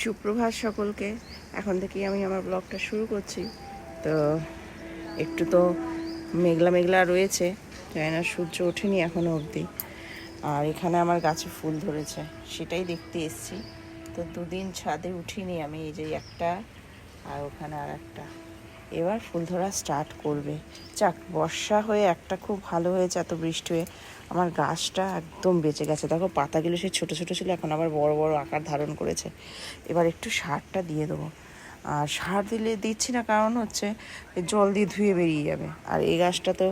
সুপ্রভাত সকলকে। এখন থেকেই আমি আমার ব্লগটা শুরু করছি। তো একটু তো মেঘলা মেঘলা রয়েছে, জানি না সূর্য ওঠেনি এখনও অবধি। আর এখানে আমার গাছে ফুল ধরেছে, সেটাই দেখতে এসেছি। তো দুদিন ছাদে উঠিনি আমি, এই যে একটা আর ওখানে আর একটা। এবার ফুল ধরা স্টার্ট করবে। যাক, বর্ষা হয়ে একটা খুব ভালো হয়েছে, এত বৃষ্টি হয়ে আমার গাছটা একদম বেঁচে গেছে। দেখো পাতাগুলো সে ছোটো ছোটো ছিল, এখন আবার বড় বড় আকার ধারণ করেছে। এবার একটু সারটা দিয়ে দেবো। আর সার দিচ্ছি না, কারণ হচ্ছে জল দিয়ে ধুয়ে বেরিয়ে যাবে। আর এই গাছটা তো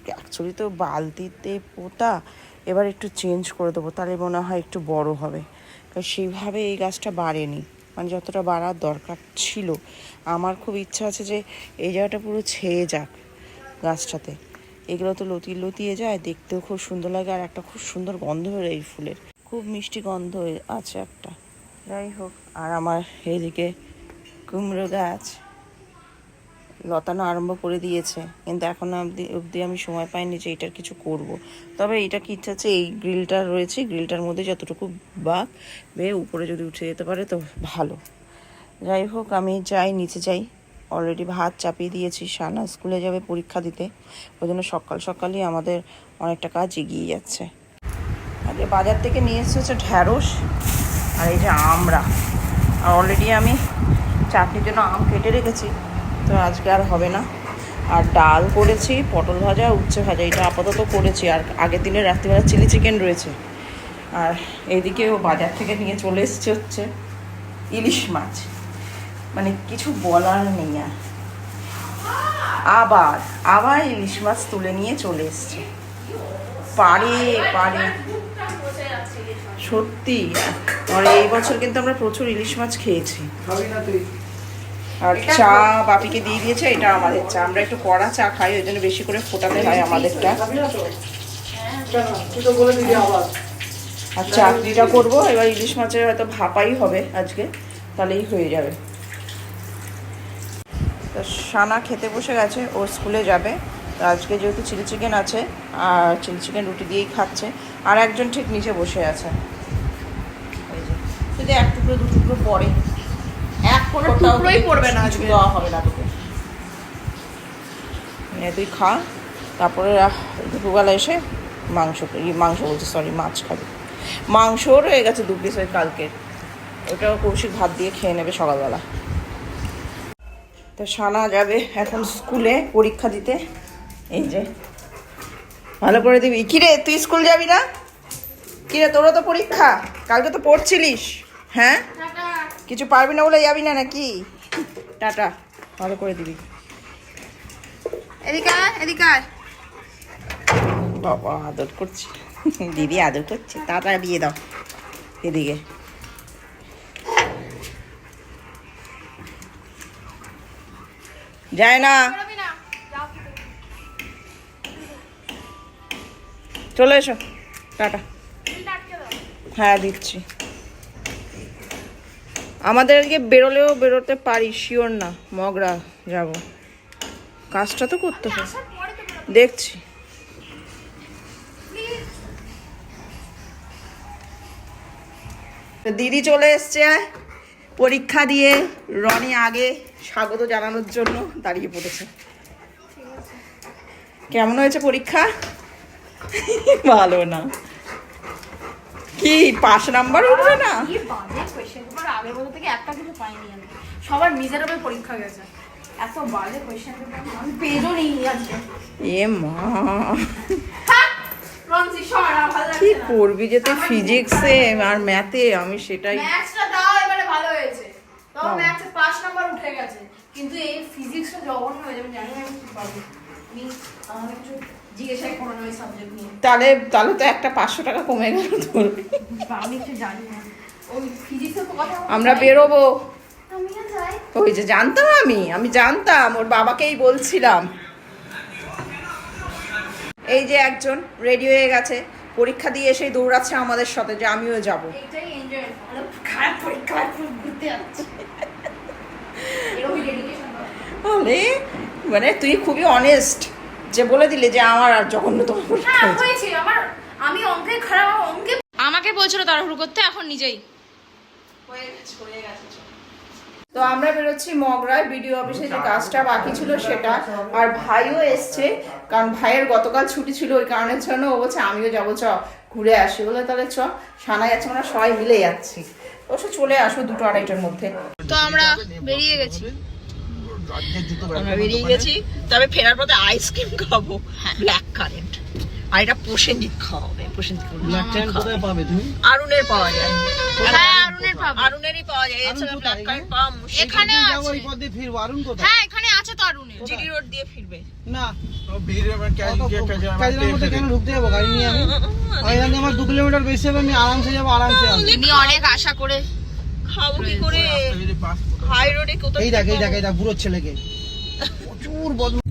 অ্যাকচুয়ালি তো বালতিতে পোতা, এবার একটু চেঞ্জ করে দেবো, তাহলে মনে হয় একটু বড় হবে। কারণ সেইভাবে এই গাছটা বাড়েনি, মানে যতটা বাড়ার দরকার ছিল। আমার খুব ইচ্ছা আছে যে এই জায়গাটা পুরো ছেয়ে যাক গাছটাতে। এগুলো তো লতিয়ে যায়, দেখতেও খুব সুন্দর লাগে, আর একটা খুব সুন্দর গন্ধ বেরোয় এই ফুলের, খুব মিষ্টি গন্ধ আছে একটা। যাই হোক, আর আমার এইদিকে কুমড়ো গাছ লতানো আরম্ভ করে দিয়েছে, কিন্তু এখন অবধি আমি সময় পাইনি যে এটার কিছু করব। তবে এটা কি ইচ্ছা আছে, এই গ্রিলটা রয়েছে, গ্রিলটার মধ্যে যতটুকু বাঘ বেয়ে উপরে যদি উঠে যেতে পারে তো ভালো। যাই হোক, আমি যাই, নিচে যাই। অলরেডি ভাত চাপিয়ে দিয়েছি, সানা স্কুলে যাবে পরীক্ষা দিতে, ওই জন্য সকাল সকালই আমাদের অনেকটা কাজ এগিয়ে যাচ্ছে। আগে বাজার থেকে নিয়ে এসেছে হচ্ছে ঢ্যাঁড়স আর এই যে আমড়া। আর অলরেডি আমি চাটনির জন্য আম কেটে রেখেছি, তো আজকে আর হবে না। আর ডাল করেছি, পটল ভাজা, উচ্ছে ভাজা, এটা আপাতত করেছি। আর আগের দিনের রাত্রিবেলা চিলি চিকেন রয়েছে। আর এইদিকেও বাজার থেকে নিয়ে চলে এসছে হচ্ছে ইলিশ মাছ, মানে কিছু বলার নেই। আর আবার ইলিশ মাছ তুলে নিয়ে চলে এসছে। পারে সত্যি, আর এই বছর কিন্তু আমরা প্রচুর ইলিশ মাছ খেয়েছি। আর চা বাপিকে দিয়ে দিয়েছে, এটা আমাদের চা, আমরা একটু কড়া চা খাই, ওই জন্য বেশি করে ফোটাতে হয় আমাদেরটা। আর চাটনিটা করবো এবার, ইলিশ মাছের হয়তো ভাপাই হবে আজকে, তাহলেই হয়ে যাবে। তো সানা খেতে বসে গেছে, ও স্কুলে যাবে। তো আজকে যেহেতু চিলি চিকেন আছে, আর চিলি চিকেন রুটি দিয়েই খাচ্ছে। আর একজন ঠিক নিচে বসে আছে, এই যে যদি এক টুকরো দু টুকরো পরে, এক কোনো টুকরোই পড়বে না, আজকে দেওয়া হবে না তোকে। তুই খা, তারপরে দুপুরবেলা এসে মাংস বলছে, সরি, মাছ খাবে। মাংসও রয়ে গেছে 2 পিস ওই কালকের, ওটাও কৌশিক ভাত দিয়ে খেয়ে নেবে সকালবেলা। তো সানা যাবে এখন স্কুলে পরীক্ষা দিতে। এই যে ভালো করে দিবি। কিরে, তুই স্কুল যাবি না? কিরে, তোরও তো পরীক্ষা, কালকে তো পড়ছিলিস। হ্যাঁ, কিছু পারবি না বলে যাবি না নাকি? টাটা, ভালো করে দিবি। এদিকে বাবা আদর করছি, দিদি আদর করছে, তাড়াতাড়ি দিয়ে দাও এদিকে। যায় না, চলে এসো, টাটা। হ্যাঁ দিচ্ছি। আমাদের আজকে বেরোতে পারি, শিওর না, মগরা যাব, কাজটা তো করতে হবে, দেখছি। দিদি চলে এসছে পরীক্ষা দিয়ে, রনি আগে স্বাগত জানানোর জন্য দাঁড়িয়ে পড়েছে। কেমন হয়েছে পরীক্ষা? ভালো না, কি পাস নাম্বার উঠবে না? আগের বছর থেকে একটা কিছু পাইনি আমি, সবার মিজারেবল পরীক্ষা গেছে, এত বাজে কোয়েশ্চেন পেপার আমি পেজও নেই আজকে। এ মা, কি করবি যে তুই ফিজিক্সে আর ম্যাথে? আমি সেটাই, ম্যাথসটা দাও এবারে ভালো হয়েছে, তো ম্যাথসে 5 নাম্বার উঠে গেছে, কিন্তু এই ফিজিক্সটা জঘন্য হয়ে যাবে, জানি না আমি কি পাবো। আমি আমাকে কিছু জিজ্ঞাসা করো না ওই সাবজেক্ট নিয়ে, তাহলে তো একটা 500 টাকা কমে গেল তোর। আমি কিছু জানি না ওই ফিজিক্সের কথা। আমরা বেরোবো, আমিও যাই। ওই যে জানতাম, আমি জানতাম, ওর বাবাকেই বলছিলাম। এই যে একজন রেডি হয়ে গেছে, পরীক্ষা দিয়ে এসেই দৌড়াচ্ছে আমাদের সাথে যে আমিও যাব। এটাই এনজয়, ভালো খারাপ পরীক্ষা ঘুরতে যাচ্ছে, এরকমই ডেডিকেশন। মানে তুই খুবই অনেস্ট যে বলে দিলে যে আমার আর জঘন্যতম পরীক্ষা হয়েছে। আমি অঙ্কে খারাপ, আমাকে বলছিল তাড়াহুড়ো করতে, এখন নিজেই তো আমরা বেরোচ্ছি মগরায় বিডিও অফিসে যে কাজটা বাকি ছিল সেটা, আর ভাইও এসছে কারণ ভাইয়ের গতকাল ছুটি ছিল, ওই কারণের জন্য ও বলছে আমিও যাবো, চ ঘুরে আসি। বলে তাহলে চ, সানা যাচ্ছে, আমরা সবাই মিলে যাচ্ছি। অবশ্য চলে আসবো 2-2:30টার মধ্যে। তো আমরা বেরিয়ে গেছি, তবে ফেরার পথে আইসক্রিম খাবো ব্ল্যাক কারেন্ট, আর এটা প্রসেনজিৎ খাওয়াবে। প্রসেনজিৎ কোথায় পাবে তুমি? আরুনের পাওয়া যায়, হ্যাঁ আরুনের পাবো, আরুনেরই পাওয়া যায়। এছাড়া ব্ল্যাক কারেন্ট পাওয়া মুশকিল। এখানে যাবো এই আছে, পথ দিয়ে ফিরবো। আরুন কোথায়? হ্যাঁ এখানে আছে তো আরুনের। জিডি রোড দিয়ে ফিরবে না কাজের মধ্যে কেন ঢুকতে যাবো গাড়ি নিয়ে? আমি জানি আমার 2 কিলোমিটার বেশি হবে, আমি আরামসে যাবো, আরামসে আসবো। তিনি অনেক আশা করে খাবো কি করে হাই রোডে? কোথায় এই দেখ বুড়ো ছেলেকে প্রচুর বদমাশ।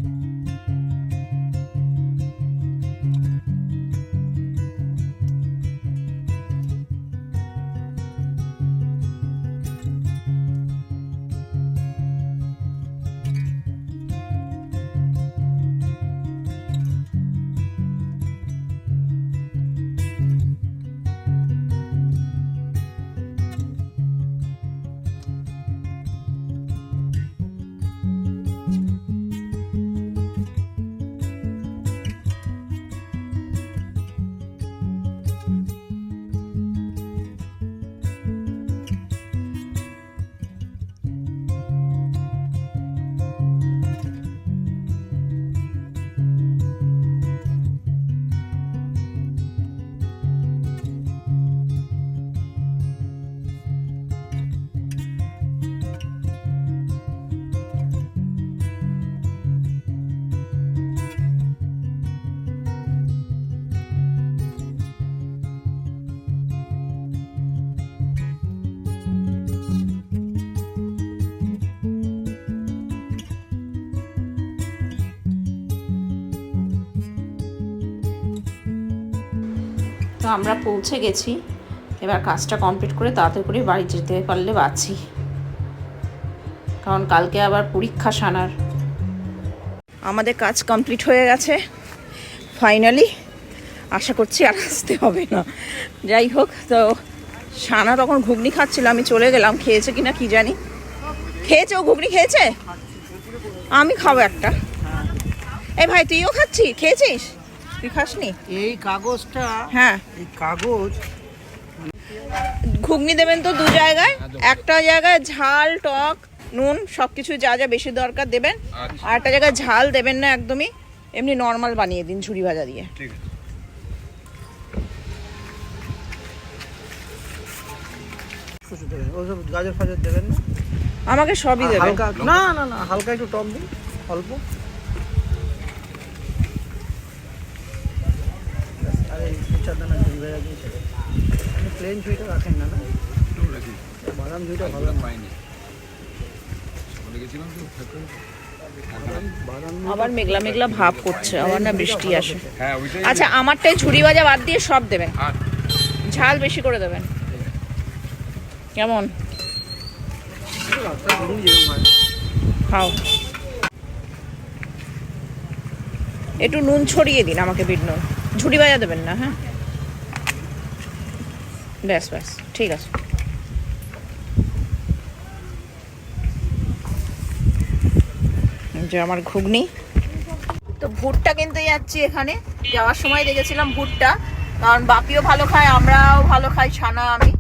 তো আমরা পৌঁছে গেছি, এবার কাজটা কমপ্লিট করে তাড়াতাড়ি করে বাড়ি যেতে পারলে বাঁচি, কারণ কালকে আবার পরীক্ষা সানার। আমাদের কাজ কমপ্লিট হয়ে গেছে ফাইনালি, আশা করছি আর আসতে হবে না। যাই হোক, তো সানা তখন ঘুগনি খাচ্ছিল, আমি চলে গেলাম, খেয়েছে কিনা কি জানি। খেয়েছে ও? ঘুগনি খেয়েছে? আমি খাবো একটা। এই ভাই তুইও খেয়েছিস? তুই খাসনি? এই কাগজটা, হ্যাঁ এই কাগজ ঘুগনি দেবেন তো 2 জায়গায়, একটা জায়গায় ঝাল টক নুন সবকিছু যা যা বেশি দরকার দেবেন, আর একটা জায়গায় ঝাল দেবেন না একদমই, এমনি নর্মাল বানিয়ে দিন ঝুরি ভাজা দিয়ে। ওসব গাজর ফাজর দেবেন না? আমাকে সবই দেবেন। হালকা না না না হালকা একটু টক দিন, অল্প। আরে চারদানা ঝুড়ি বেড়া দিয়েছে, প্লেন ঝুড়িটা রাখেন না? না বাদাম ঝুড়িটা ভালো পাইনি। আবার মেঘলা মেঘলা ভাব করছে, আবার না বৃষ্টি আসে। আচ্ছা আমারটাই ঝুরি ভাজা বাদ দিয়ে সব দেবেন, ঝাল বেশি করে দেবেন। কেমন খাও? একটু নুন ছড়িয়ে দিন আমাকে, বিট নুন। ঝুরি ভাজা দেবেন না, হ্যাঁ ব্যাস ব্যাস ঠিক আছে। যে আমার ঘুগনি। তো ভুট্টা কিনতে যাচ্ছি এখানে, যাওয়ার সময় দেখেছিলাম ভুট্টা, কারণ বাপিও ভালো খায়, আমরাও ভালো খাই, ছানা আমি।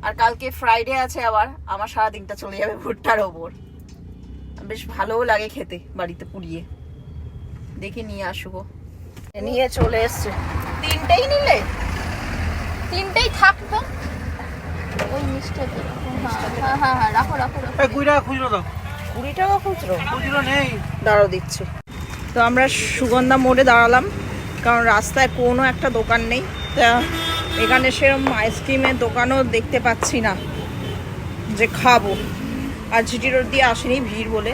আর কালকে ফ্রাইডে আছে, আবার আমার সারাদিনটা চলে যাবে ভুট্টার ওপর। বেশ ভালোও লাগে খেতে, বাড়িতে পুড়িয়ে। দেখে নিয়ে আসবো। নিয়ে চলে এসছে। 3টেই নিলে? 3টেই থাকতো ওই মিষ্টিতে। হ্যাঁ হ্যাঁ হ্যাঁ রাখো রাখো রাখো। 20 টাকা খুচরো দাও। 20 টাকা খুচরো? খুচরো নেই। দাঁড়াও দিচ্ছি। তো আমরা সুগন্ধা মোড়ে দাঁড়ালাম, কারণ রাস্তায় কোনো একটা দোকান নেই। তা এখানে সেরকম আইসক্রিমের দোকানও দেখতে পাচ্ছি না যে খাবো। আর জিটি রোড দিয়ে আসেনি ভিড় বলে।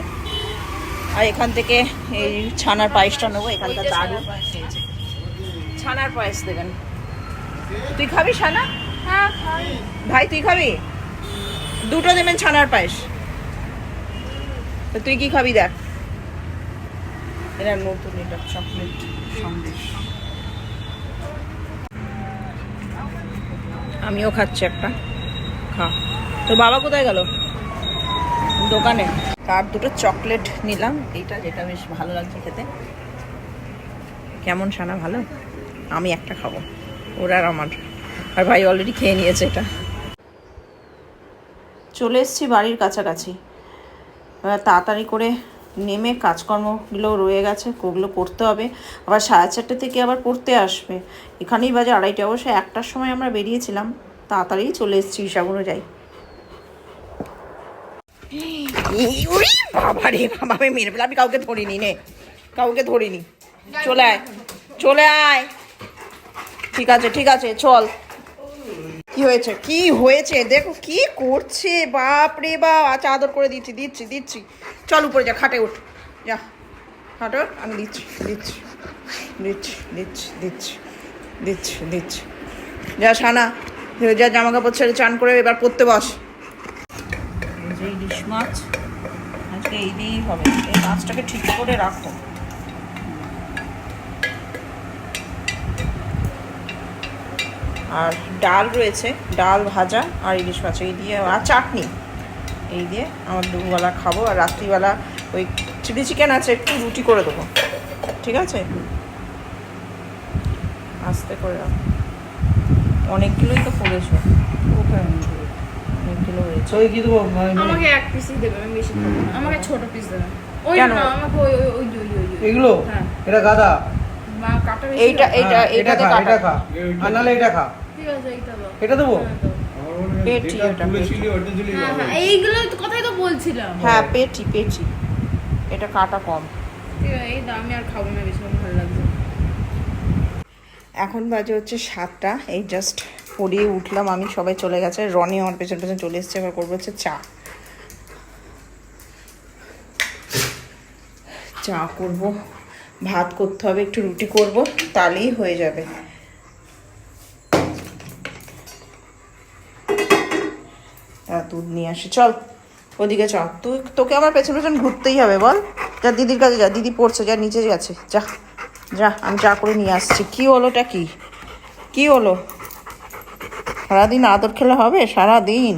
আর এখান থেকে এই ছানার পায়েসটা নেবো, এখানকার দারুণ ছানার পায়েস দেবেন। তুই খাবি ছানা? হ্যাঁ খাই। ভাই তুই খাবি? 2টো দেবেন ছানার পায়েস। তো তুই কি খাবি দেখ। এটা নতুন, এটা চকলেট সন্দেশ। আমিও খাচ্ছি একটা, খা। তো বাবা কোথায় গেল? দোকানে। আর দুটো চকলেট নিলাম, এইটা যেটা বেশ ভালো লাগছে খেতে। কেমন সানা ভালো? আমি একটা খাবো, ওরা আর আমার। আর ভাই অলরেডি খেয়ে নিয়েছে এটা। চলে এসেছি বাড়ির কাছাকাছি। এবার তাড়াতাড়ি করে নেমে কাজকর্মগুলো রয়ে গেছে, ওগুলো করতে হবে। আবার 4:30 থেকে আবার পড়তে আসবে। এখানেই বাজে 2:30। অবশ্যই 1টার সময় আমরা বেরিয়েছিলাম, তাড়াতাড়ি চলে এসেছি হিসাব অনুযায়ী। বাবা রে বাবা, আমি মেরে ফেলে, আমি কাউকে ধরিনি, নে কাউকে ধরিনি। চলে আয়, চলে আয়। ঠিক আছে ঠিক আছে, চল। কি হয়েছে, কি হয়েছে? দেখো কি করছে, বাপ রে বাপ। আচ্ছা আদর করে দিচ্ছি দিচ্ছি দিচ্ছি। চল উপরে যা, খাটে উঠ, যা খাটে উঠ, আমি দিচ্ছি দিচ্ছি দিচ্ছি দিচ্ছি দিচ্ছি দিচ্ছি দিচ্ছি। যা সানা, যা জামা কাপড় ছেড়ে চান করে এবার পড়তে বস। যে ইলিশ মাছ আজকে এই দিয়েই হবে। এই মাছটাকে ঠিক করে রাখো। আর ডাল রয়েছে, ডাল ভাজা আর ইলিশ মাছ এই দিয়ে, আর চাটনি, এই দিয়ে আমার দুপুরবেলা খাবো। আর রাত্রিবেলা ওই চিলি চিকেন আছে, একটু রুটি করে দেবো। ঠিক আছে, আস্তে করে রাখো। অনেকগুলোই তো করেছো, অনেকগুলো হয়েছে। ওই কি দেবো? আমাকে এক পিসই দেবে, আমি বেশি খাবো না। আমাকে ছোট পিস দেবে। ওই কেন? না, আমাকে ওই ওই ওই ওই ওই ওই। এগুলো? হ্যাঁ। এটা গাদা। মা কাটা বেশি এইটা দাও। এইটা হ্যাঁ, এইটাতে খা, কাটা। এটা খা। আর নাহলে এটা খা। ঠিক আছে, এইটা দাও। এটা দেবো? হ্যাঁ, দাও। পেটি, এটা পেটি। হ্যাঁ হ্যাঁ, এইগুলো তো কথাই তো বলছিলাম। হ্যাঁ পেটি পেটি, এটা কাটা কম। ঠিক আছে, এই দাও, আমি আর খাবো না বেশি, আমার ভালো লাগছে না। এখন বাজে হচ্ছে 7টা। এই জাস্ট পড়িয়ে উঠলাম আমি, সবাই চলে গেছে। রনি আমার পেছন পেছন চলে এসছে। এবার করবো হচ্ছে চা। চা করব, ভাত করতে হবে, একটু রুটি করব, তাহলেই হয়ে যাবে। দুধ নিয়ে আসি, চল ওদিকে চল। তোকে আমার পেছন পেছন ঘুরতেই হবে, বল। যা দিদির কাছে যা, দিদি পড়ছে, যা নিচে গেছে, যা যা, আমি চা করে নিয়ে আসছি। কি হলোটা কি, কি হলো? সারাদিন আদর খেলে হবে? সারাদিন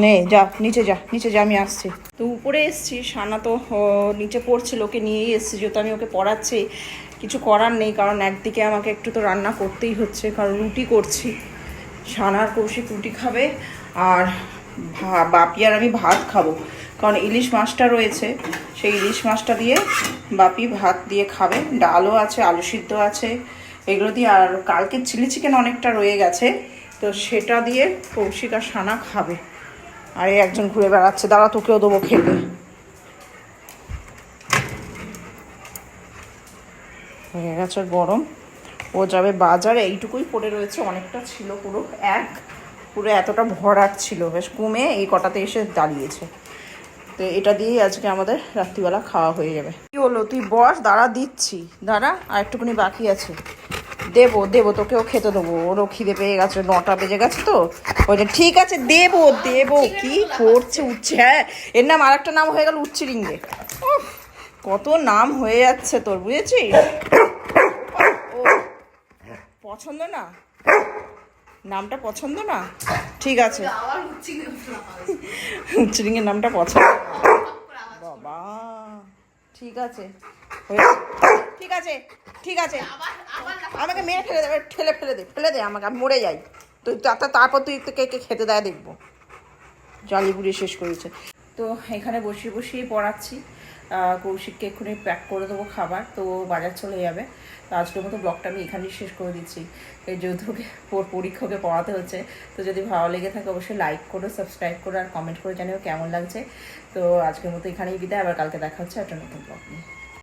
নে, যা নিচে যা, নিচে যা, আমি আসছি। তো উপরে এসছি, সানা তো নিচে পড়ছিল, ওকে নিয়েই এসছি। যেহেতু আমি ওকে পড়াচ্ছি, কিছু করার নেই, কারণ একদিকে আমাকে একটু তো রান্না করতেই হচ্ছে, কারণ রুটি করছি। সানার কৌশিক রুটি খাবে, আর বাপি আর আমি ভাত খাবো, কারণ ইলিশ মাছটা রয়েছে। সেই ইলিশ মাছটা দিয়ে বাপি ভাত দিয়ে খাবে। ডালও আছে, আলু সিদ্ধ আছে, এগুলো দিয়ে। আর কালকে চিলি চিকেন অনেকটা রয়ে গেছে, তো সেটা দিয়ে কৌশিক আর সানা খাবে। আর এই একজন ঘুরে বেড়াচ্ছে, দাঁড়া তোকেও দেবো খেতে। হয়ে গেছে গরম, ও যাবে বাজারে। এইটুকুই পড়ে রয়েছে, অনেকটা ছিল, পুরো এতটা ভরাট ছিল, বেশ কমে এই কটাতে এসে দাঁড়িয়েছে। তো এটা দিয়েই আজকে আমাদের রাত্রিবেলা খাওয়া হয়ে যাবে। কি হলো, তুই বস, দাঁড়া দিচ্ছি, দাঁড়া, আর একটুখানি বাকি আছে। দেবো দেবো, তোকেও খেতে দেবো। ওরও খিদে পেয়ে গেছে, 9টা বেজে গেছে তো। ওই যে ঠিক আছে, দেবো দেবো। কি করছে, উঠছে। হ্যাঁ, এর নাম আর একটা নাম হয়ে গেল উচ্চিরিঙ্গে। কত নাম হয়ে যাচ্ছে তোর, বুঝেছিস? ও পছন্দ না, নামটা পছন্দ না, ঠিক আছে। আবার উচ্ছি না। উচ্চিরিঙ্গের নামটা পছন্দ। বাবা ঠিক আছে, ঠিক আছে ঠিক আছে। আমাকে মেরে ফেলে দে, ফেলে দে আমাকে, আমি মরে যাই। তুই তারপর তুই কে খেতে দেয় দেখবো। জালি বুড়িয়ে শেষ করেছে। তো এখানে বসিয়ে বসিয়ে পড়াচ্ছি। কৌশিককে এক্ষুনি প্যাক করে দেবো খাবার, তো বাজার চলে যাবে। তো আজকের মতো ব্লগটা আমি এখানেই শেষ করে দিচ্ছি। এই যেহেতু পরীক্ষাকে পড়াতে হচ্ছে, তো যদি ভালো লেগে থাকে অবশ্যই লাইক করো, সাবস্ক্রাইব করো, আর কমেন্ট করে জানিও কেমন লাগছে। তো আজকের মতো এখানেই বিদায়, আবার কালকে দেখা হচ্ছে একটা নতুন ব্লগ নিয়ে।